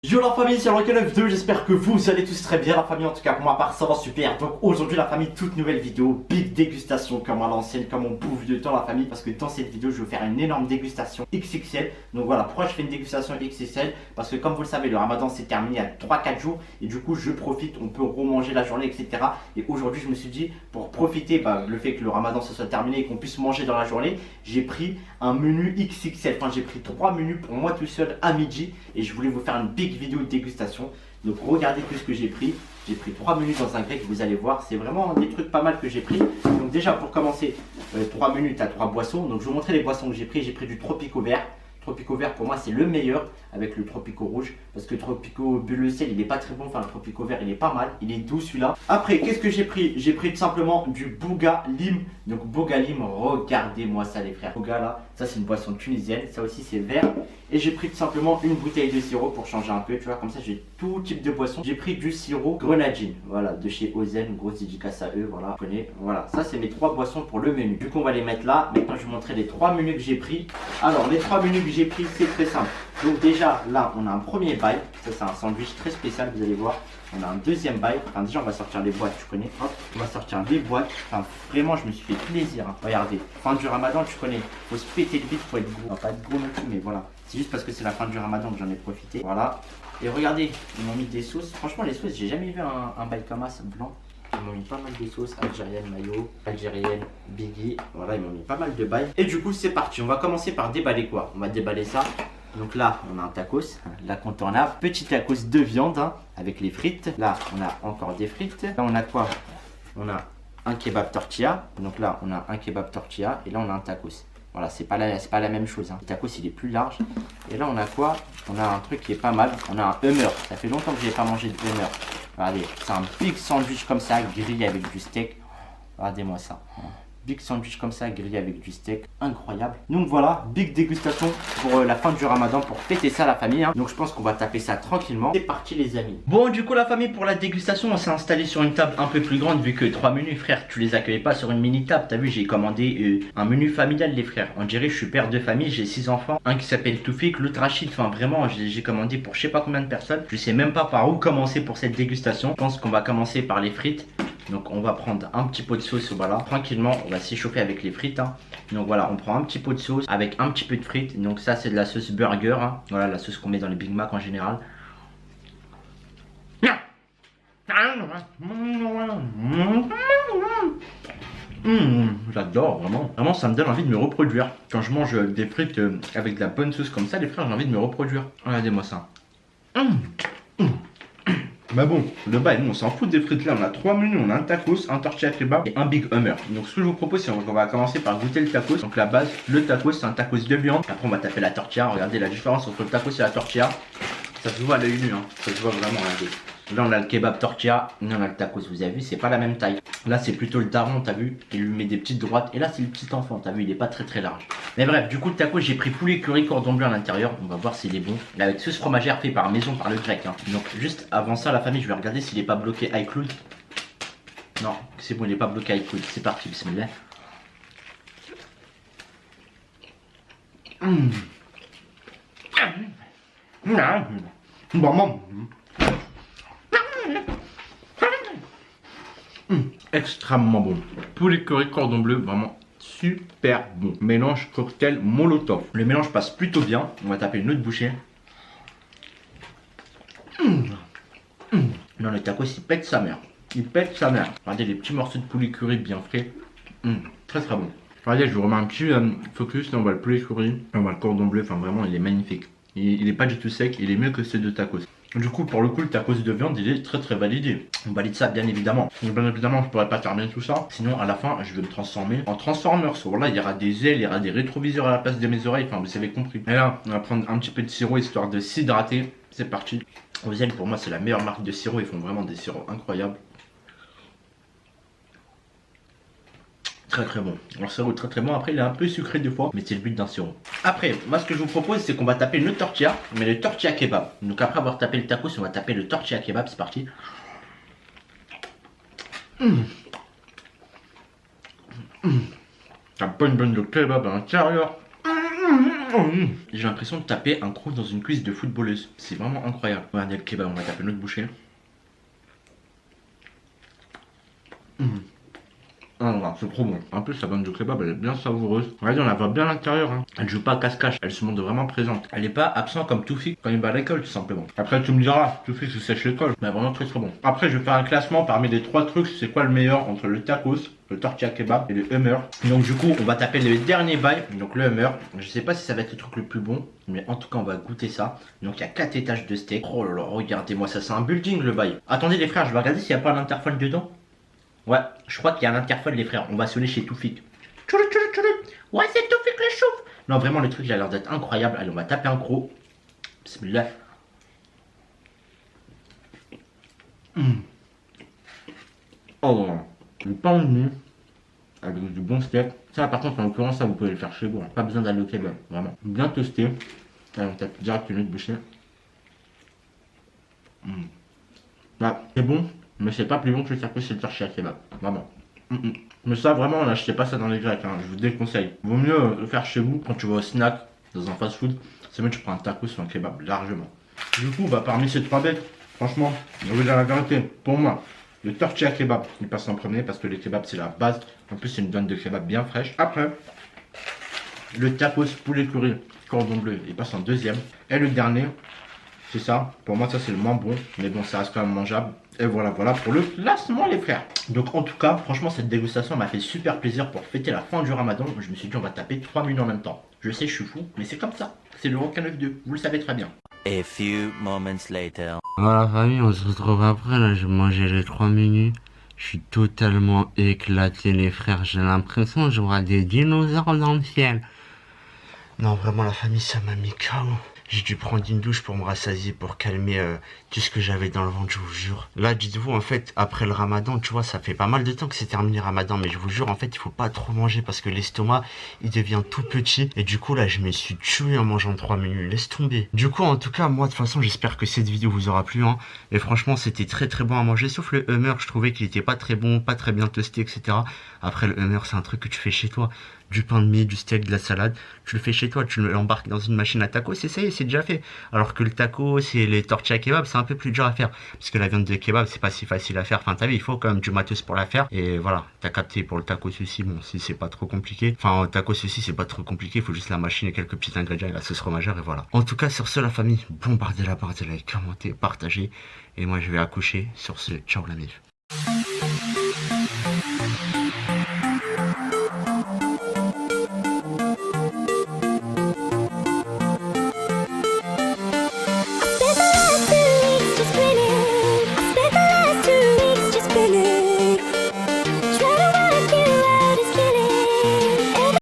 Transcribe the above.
Yo la famille, c'est Rocket92, j'espère que vous allez tous très bien la famille, en tout cas pour ma part ça va super. Donc aujourd'hui la famille, toute nouvelle vidéo, big dégustation comme à l'ancienne, comme on bouffe de temps la famille. Parce que dans cette vidéo je vais vous faire une énorme dégustation XXL. Donc voilà, pourquoi je fais une dégustation XXL? Parce que comme vous le savez, le ramadan s'est terminé il y a 3-4 jours. Et du coup je profite, on peut remanger la journée etc. Et aujourd'hui je me suis dit, pour profiter, le fait que le ramadan se soit terminé et qu'on puisse manger dans la journée, j'ai pris un menu XXL. Enfin j'ai pris 3 menus pour moi tout seul à midi. Et je voulais vous faire une big vidéo de dégustation. Donc regardez tout ce que j'ai pris. J'ai pris 3 menus dans un grec, vous allez voir. C'est vraiment des trucs pas mal que j'ai pris. Donc déjà pour commencer, 3 menus, tu as 3 boissons. Donc je vais vous montrer les boissons que j'ai pris. J'ai pris du Tropico vert. Tropico vert pour moi c'est le meilleur avec le Tropico rouge. Parce que Tropico bleu ciel il est pas très bon. Enfin le Tropico vert il est pas mal. Il est doux celui-là. Après qu'est-ce que j'ai pris? J'ai pris tout simplement du Bouga Lim. Donc Bouga Lim, regardez-moi ça les frères. Bouga là, ça c'est une boisson tunisienne. Ça aussi c'est vert. Et j'ai pris tout simplement une bouteille de sirop pour changer un peu, tu vois, comme ça j'ai tout type de boisson. J'ai pris du sirop grenadine, voilà, de chez Ozen, grosse dédicace à eux, voilà, je connais. Voilà, ça c'est mes 3 boissons pour le menu. Du coup on va les mettre là. Maintenant je vais vous montrer les 3 menus que j'ai pris. Alors les 3 menus que j'ai pris c'est très simple. Donc déjà là on a un premier bail, ça c'est un sandwich très spécial, vous allez voir. On a un deuxième bail, enfin déjà on va sortir les boîtes, tu connais. Hop, on va sortir les boîtes, enfin vraiment je me suis fait plaisir, hein. Regardez, fin du ramadan tu connais, faut se péter le bide, faut être gros, enfin, pas être gros non plus mais voilà. C'est juste parce que c'est la fin du ramadan que j'en ai profité, voilà. Et regardez, ils m'ont mis des sauces, franchement les sauces, j'ai jamais vu un bail comme ça, blanc. Ils m'ont mis pas mal de sauces, algérienne mayo, algérienne, biggie, voilà ils m'ont mis pas mal de bails. Et du coup c'est parti, on va commencer par déballer quoi, on va déballer ça. Donc là, on a un tacos, l'incontournable. Petit tacos de viande hein, avec les frites. Là, on a encore des frites. Là, on a quoi? On a un kebab tortilla. Donc là, on a un kebab tortilla. Et là, on a un tacos. Voilà, c'est pas la même chose. Hein. Le tacos, il est plus large. Et là, on a quoi? On a un truc qui est pas mal. On a un hummer. Ça fait longtemps que je n'ai pas mangé de hummer. Regardez, c'est un big sandwich comme ça, grillé avec du steak. Regardez-moi ça. Big sandwich comme ça, grillé avec du steak, incroyable. Donc voilà, big dégustation pour la fin du ramadan, pour fêter ça la famille hein. Donc je pense qu'on va taper ça tranquillement. C'est parti les amis. Bon du coup la famille, pour la dégustation on s'est installé sur une table un peu plus grande. Vu que 3 menus frère, tu les accueillais pas sur une mini table. T'as vu, j'ai commandé un menu familial les frères. On dirait je suis père de famille, j'ai 6 enfants. Un qui s'appelle Toufik, l'autre Rachid. Enfin vraiment j'ai commandé pour je sais pas combien de personnes. Je sais même pas par où commencer pour cette dégustation. Je pense qu'on va commencer par les frites. Donc on va prendre un petit pot de sauce, voilà, tranquillement, on va s'échauffer avec les frites hein. Donc voilà, on prend un petit pot de sauce avec un petit peu de frites. Donc ça c'est de la sauce burger hein. Voilà la sauce qu'on met dans les Big Mac en général. J'adore vraiment. Vraiment ça me donne envie de me reproduire. Quand je mange des frites avec de la bonne sauce comme ça les frères, j'ai envie de me reproduire. Regardez-moi ça. Bah bon, le bail, nous on s'en fout des frites là, on a 3 menus, on a un tacos, un tortilla kebab et un big hummer. Donc ce que je vous propose c'est qu'on va commencer par goûter le tacos. Donc la base, le tacos c'est un tacos de viande. Après on va taper la tortilla, regardez la différence entre le tacos et la tortilla. Ça se voit à l'œil nu hein, ça se voit vraiment, regardez. Là on a le kebab tortilla, là on a le tacos, vous avez vu c'est pas la même taille. Là c'est plutôt le daron, t'as vu, il lui met des petites droites. Et là c'est le petit enfant, t'as vu, il est pas très large. Mais bref, du coup le tacos j'ai pris poulet curry cordon bleu à l'intérieur. On va voir s'il est bon. Là avec sauce fromagère fait par maison par le grec hein. Donc juste avant ça la famille je vais regarder s'il est pas bloqué iCloud. Non, c'est bon, il est pas bloqué iCloud. C'est parti, bismillah. Extrêmement bon. Poulet curry cordon bleu, vraiment super bon. Mélange cocktail molotov. Le mélange passe plutôt bien. On va taper une autre bouchée. Non, le tacos il pète sa mère. Il pète sa mère. Regardez les petits morceaux de poulet curry bien frais. Très bon. Regardez, je vous remets un petit focus. Là, on voit le poulet curry. On voit le cordon bleu. Enfin, vraiment, il est magnifique. Il est pas du tout sec. Il est mieux que ces deux tacos. Du coup, pour le coup, le tacos de viande, il est très validé. On valide ça, bien évidemment. Donc, bien évidemment, je pourrais pas terminer tout ça. Sinon, à la fin, je vais me transformer en Transformers. Voilà, il y aura des ailes, il y aura des rétroviseurs à la place de mes oreilles. Enfin, vous avez compris. Et là, on va prendre un petit peu de sirop histoire de s'hydrater. C'est parti. Ozen, pour moi, c'est la meilleure marque de sirop. Ils font vraiment des sirops incroyables. Très bon. Le sirop est très bon. Après, il est un peu sucré des fois, mais c'est le but d'un sirop. Après, moi, ce que je vous propose, c'est qu'on va taper une autre tortilla, mais le tortilla kebab. Donc, après avoir tapé le tacos, on va taper le tortilla kebab. C'est parti. T'as pas une bonne de kebab à l'intérieur. J'ai l'impression de taper un croc dans une cuisse de footballeuse. C'est vraiment incroyable. Regardez le kebab, on va taper notre bouchée. Ah non, c'est trop bon. En plus, la bande de kebab, elle est bien savoureuse. Regardez, on la voit bien à l'intérieur. Hein. Elle joue pas à cache-cache, elle se montre vraiment présente. Elle est pas absente comme Toufik quand il va à l'école, tout simplement. Après, tu me diras, Toufik, je sèche l'école. Mais vraiment très bon. Après, je vais faire un classement parmi les 3 trucs. C'est quoi le meilleur entre le tacos, le tortilla kebab et le hummer. Donc, du coup, on va taper le dernier bail. Donc, le hummer. Je sais pas si ça va être le truc le plus bon. Mais en tout cas, on va goûter ça. Donc, il y a 4 étages de steak. Oh là là, regardez-moi ça, c'est un building le bail. Attendez, les frères, je vais regarder s'il n'y a pas un interphone dedans. Ouais, je crois qu'il y a un interphone les frères, on va sonner chez Toufik. Ouais, c'est Toufik le chouf. Non, vraiment le truc il a l'air d'être incroyable. Allez, on va taper un croc. Bismillah. Oh, le pain de mie avec du bon steak. Ça par contre en l'occurrence ça vous pouvez le faire chez vous. Hein. Pas besoin d'aller au kebab, vraiment. Bien toasté. Allez, on tape direct une autre bouchée. Bah, c'est bon. Mais c'est pas plus bon que le tacos et le tortilla kebab, vraiment. Mais ça vraiment, n'achetez pas ça dans les grecs, hein. Je vous déconseille. Vaut mieux le faire chez vous quand tu vas au snack, dans un fast food. C'est mieux que tu prends un tacos ou un kebab, largement. Du coup, bah, parmi ces 3 bêtes, franchement, je vais vous dire la vérité, pour moi, le tortilla kebab, il passe en premier parce que les kebabs c'est la base. En plus, c'est une viande de kebab bien fraîche. Après, le tacos poulet curry, cordon bleu, il passe en deuxième. Et le dernier, c'est ça, pour moi ça c'est le moins bon, mais bon ça reste quand même mangeable. Et voilà pour le classement les frères. Donc en tout cas, franchement cette dégustation m'a fait super plaisir pour fêter la fin du ramadan. Je me suis dit on va taper 3 menus en même temps. Je sais je suis fou, mais c'est comme ça. C'est le Roca 9-2, vous le savez très bien. A few moments later. Voilà famille, on se retrouve après, là j'ai mangé les 3 menus. Je suis totalement éclaté les frères, j'ai l'impression que je vois des dinosaures dans le ciel. Non vraiment la famille ça m'a mis KO. J'ai dû prendre une douche pour me rassasier, pour calmer tout ce que j'avais dans le ventre, je vous jure. Là, dites-vous, en fait, après le ramadan, tu vois, ça fait pas mal de temps que c'est terminé le ramadan, mais je vous jure, en fait, il faut pas trop manger parce que l'estomac, il devient tout petit. Et du coup, là, je me suis tué en mangeant 3 menus, laisse tomber. Du coup, en tout cas, moi, de toute façon, j'espère que cette vidéo vous aura plu, hein. Et franchement, c'était très très bon à manger, sauf le hummer, je trouvais qu'il était pas très bon, pas très bien toasté, etc. Après, le hummer, c'est un truc que tu fais chez toi. Du pain de mie, du steak, de la salade, tu le fais chez toi, tu l'embarques dans une machine à tacos, et ça y est, c'est déjà fait. Alors que le taco, c'est les tortillas kebab, c'est un peu plus dur à faire. Parce que la viande de kebab, c'est pas si facile à faire. Enfin, t'as vu, il faut quand même du matos pour la faire. Et voilà, t'as capté pour le tacos aussi. Bon, si c'est pas trop compliqué. Enfin, tacos aussi, c'est pas trop compliqué. Il faut juste la machine et quelques petits ingrédients et la sauce fromagère et voilà. En tout cas, sur ce, la famille, bombardez la barre de like, commentez, partagez. Et moi, je vais accoucher. Sur ce, ciao la mif.